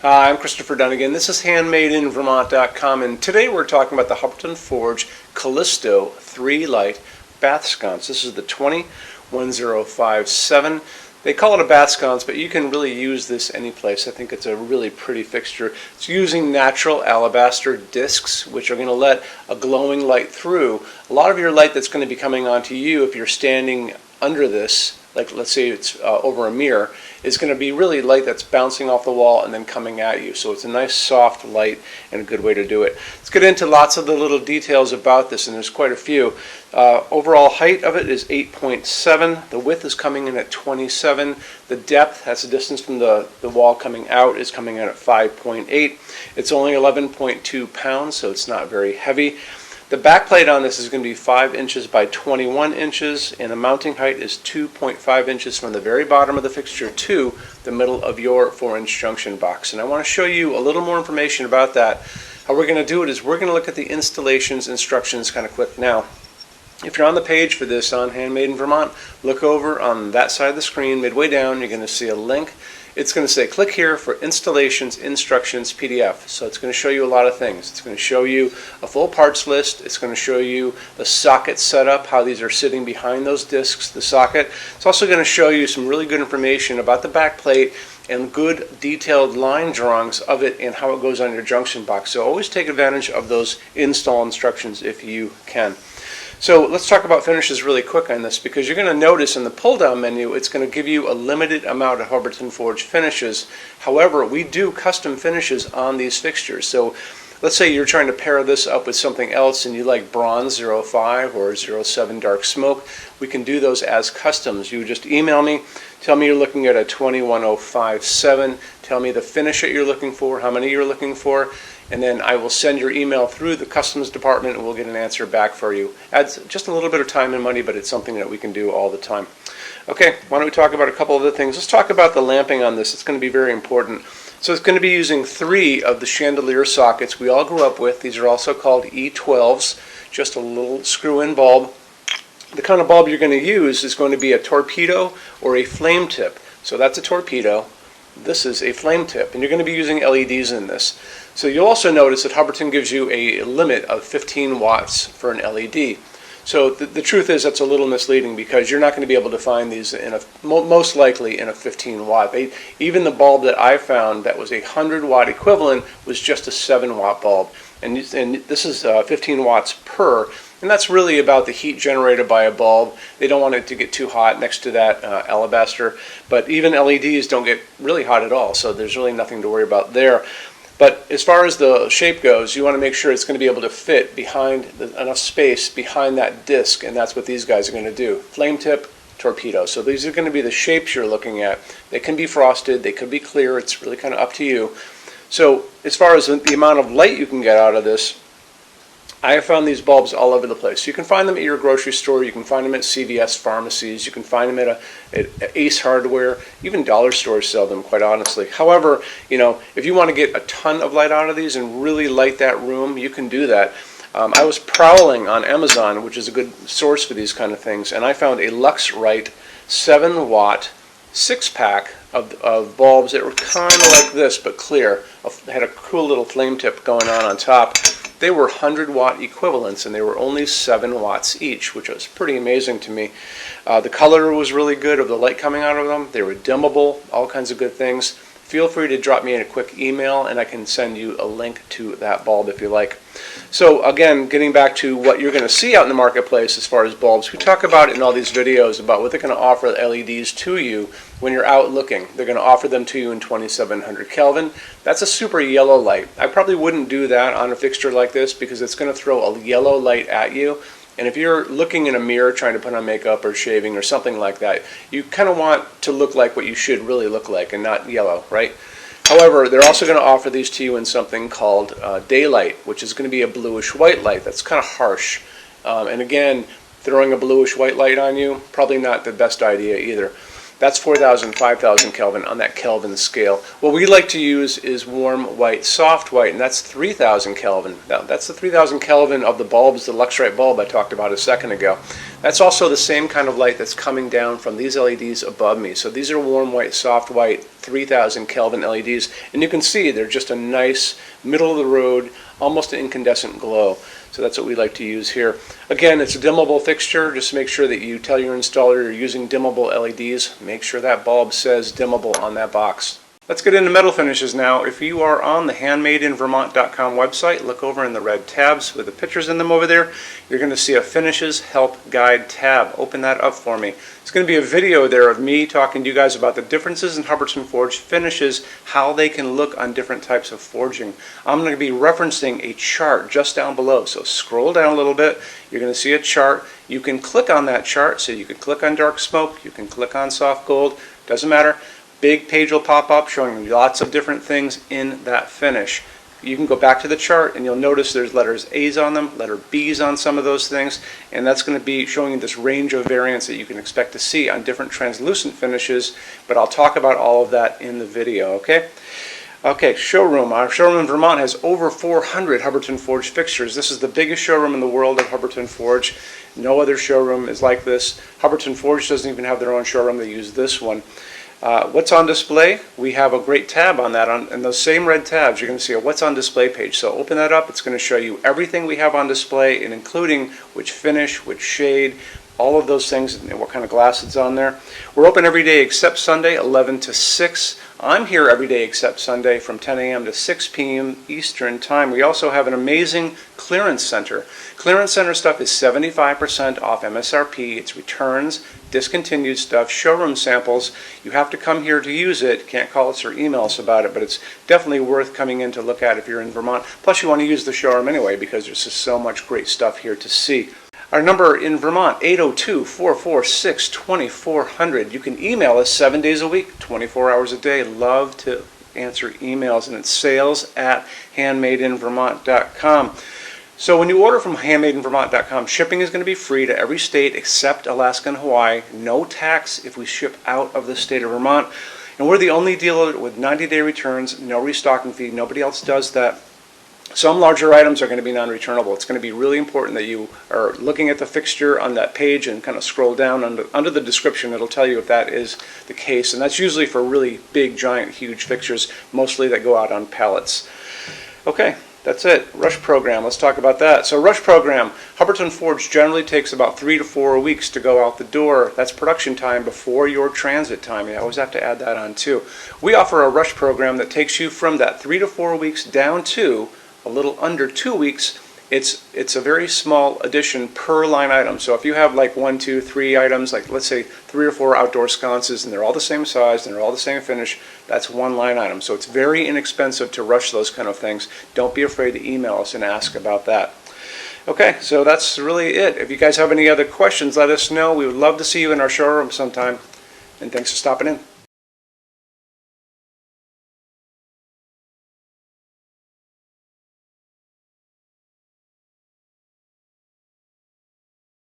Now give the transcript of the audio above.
Hi, I'm Christopher Dunnigan. This is HandmadeInVermont.com, and today we're talking about the Hubbardton Forge Callisto 3 Light Bath Sconce. This is the 201057. They call it a bath sconce, but you can really use this any place. I think it's a really pretty fixture. It's using natural alabaster discs, which are going to let a glowing light through. A lot of your light that's going to be coming onto you if you're standing under this, like let's say it's over a mirror, is going to be really light that's bouncing off the wall and then coming at you. So it's a nice soft light and a good way to do it. Let's get into lots of the little details about this, and there's quite a few. Overall height of it is 8.7. The width is coming in at 27. The depth, that's the distance from the wall coming out, is coming in at 5.8. It's only 11.2 pounds, so it's not very heavy. The back plate on this is going to be 5 inches by 21 inches, and the mounting height is 2.5 inches from the very bottom of the fixture to the middle of your 4-inch junction box. And I want to show you a little more information about that. How we're going to do it is we're going to look at the installations instructions kind of quick now. If you're on the page for this on Handmade in Vermont, look over on that side of the screen. Midway down, you're going to see a link. It's going to say click here for installations instructions PDF. So it's going to show you a lot of things. It's going to show you a full parts list. It's going to show you the socket setup, how these are sitting behind those discs, the socket. It's also going to show you some really good information about the back plate and good detailed line drawings of it and how it goes on your junction box. So always take advantage of those install instructions if you can. So let's talk about finishes really quick on this, because you're going to notice in the pull-down menu it's going to give you a limited amount of Hubbardton Forge finishes. However, we do custom finishes on these fixtures. So let's say you're trying to pair this up with something else and you like bronze 05 or 07 dark smoke. We can do those as customs. You just email me, tell me you're looking at a 21057, tell me the finish that you're looking for, how many you're looking for, and then I will send your email through the customs department and we'll get an answer back for you. Adds just a little bit of time and money, but it's something that we can do all the time. Okay, why don't we talk about a couple other things. Let's talk about the lamping on this. It's going to be very important. So it's going to be using 3 of the chandelier sockets we all grew up with. These are also called E12s, just a little screw-in bulb. The kind of bulb you're going to use is going to be a torpedo or a flame tip. So that's a torpedo. This is a flame tip, and you're going to be using LEDs in this. So you'll also notice that Hubbardton gives you a limit of 15 watts for an LED. So the truth is that's a little misleading, because you're not going to be able to find these in most likely in a 15 watt. Even the bulb that I found that was a 100 watt equivalent was just a 7 watt bulb, and this is 15 watts per. And that's really about the heat generated by a bulb. They don't want it to get too hot next to that alabaster, but even LEDs don't get really hot at all, so there's really nothing to worry about there. But as far as the shape goes, you want to make sure it's going to be able to fit behind enough space behind that disc, and that's what these guys are going to do. Flame tip, torpedo. So these are going to be the shapes you're looking at. They can be frosted, they could be clear, it's really kind of up to you. So as far as the amount of light you can get out of this, I have found these bulbs all over the place. You can find them at your grocery store, you can find them at CVS pharmacies, you can find them at Ace Hardware, even dollar stores sell them, quite honestly. However, you know, if you want to get a ton of light out of these and really light that room, you can do that. I was prowling on Amazon, which is a good source for these kind of things, and I found a Luxrite 7 watt 6-pack of bulbs that were kind of like this, but clear. Had a cool little flame tip going on top. They were 100 watt equivalents, and they were only 7 watts each, which was pretty amazing to me. The color was really good of the light coming out of them. They were dimmable, all kinds of good things. Feel free to drop me a quick email and I can send you a link to that bulb if you like. So again, getting back to what you're going to see out in the marketplace as far as bulbs, we talk about it in all these videos about what they're going to offer LEDs to you when you're out looking. They're going to offer them to you in 2700 Kelvin. That's a super yellow light. I probably wouldn't do that on a fixture like this, because it's going to throw a yellow light at you. And if you're looking in a mirror trying to put on makeup or shaving or something like that, you kind of want to look like what you should really look like and not yellow, right? However, they're also going to offer these to you in something called daylight, which is going to be a bluish-white light. That's kind of harsh. And again, throwing a bluish-white light on you, probably not the best idea either. That's 4,000, 5,000 Kelvin on that Kelvin scale. What we like to use is warm white, soft white, and that's 3,000 Kelvin. That's the 3,000 Kelvin of the bulbs, the Luxrite bulb I talked about a second ago. That's also the same kind of light that's coming down from these LEDs above me. So these are warm white, soft white, 3,000 Kelvin LEDs, and you can see they're just a nice middle of the road, almost an incandescent glow. So that's what we like to use here. Again, it's a dimmable fixture. Just make sure that you tell your installer you're using dimmable LEDs. Make sure that bulb says dimmable on that box. Let's get into metal finishes now. If you are on the HandmadeInVermont.com website, look over in the red tabs with the pictures in them over there. You're going to see a Finishes Help Guide tab. Open that up for me. It's going to be a video there of me talking to you guys about the differences in Hubbardton forged finishes, how they can look on different types of forging. I'm going to be referencing a chart just down below. So scroll down a little bit. You're going to see a chart. You can click on that chart. So you can click on dark smoke. You can click on soft gold. Doesn't matter. Big page will pop up showing you lots of different things in that finish. You can go back to the chart and you'll notice there's letters A's on them, letter B's on some of those things, and that's going to be showing you this range of variants that you can expect to see on different translucent finishes, but I'll talk about all of that in the video, okay? Okay, showroom. Our showroom in Vermont has over 400 Hubbardton forged fixtures. This is the biggest showroom in the world of Hubbardton forged. No other showroom is like this. Hubbardton forged doesn't even have their own showroom. They use this one. What's on display? We have a great tab on that. And those same red tabs, you're going to see a what's on display page. So open that up. It's going to show you everything we have on display, and including which finish, which shade, all of those things, and what kind of glass it's on there. We're open every day except Sunday, 11 to 6. I'm here every day except Sunday from 10 a.m. to 6 p.m. Eastern Time. We also have an amazing clearance center. Clearance center stuff is 75% off MSRP. It's returns, discontinued stuff, showroom samples. You have to come here to use it. Can't call us or email us about it, but it's definitely worth coming in to look at if you're in Vermont. Plus you want to use the showroom anyway because there's just so much great stuff here to see. Our number in Vermont, 802-446-2400. You can email us 7 days a week, 24 hours a day. Love to answer emails, and it's sales@HandmadeInVermont.com. So when you order from HandmadeInVermont.com, shipping is going to be free to every state except Alaska and Hawaii. No tax if we ship out of the state of Vermont. And we're the only dealer with 90-day returns, no restocking fee. Nobody else does that. Some larger items are going to be non-returnable. It's going to be really important that you are looking at the fixture on that page and kind of scroll down under the description. It'll tell you if that is the case. And that's usually for really big, giant, huge fixtures, mostly that go out on pallets. Okay, that's it. Rush program. Let's talk about that. So rush program, Hubbardton Forge generally takes about 3 to 4 weeks to go out the door. That's production time before your transit time. You always have to add that on too. We offer a rush program that takes you from that 3 to 4 weeks down to a little under 2 weeks. It's a very small addition per line item. So if you have like 1, 2, 3 items, like let's say 3 or 4 outdoor sconces, and they're all the same size and they're all the same finish, that's one line item. So it's very inexpensive to rush those kind of things. Don't be afraid to email us and ask about that. Okay, so that's really it. If you guys have any other questions, let us know. We would love to see you in our showroom sometime. And thanks for stopping in.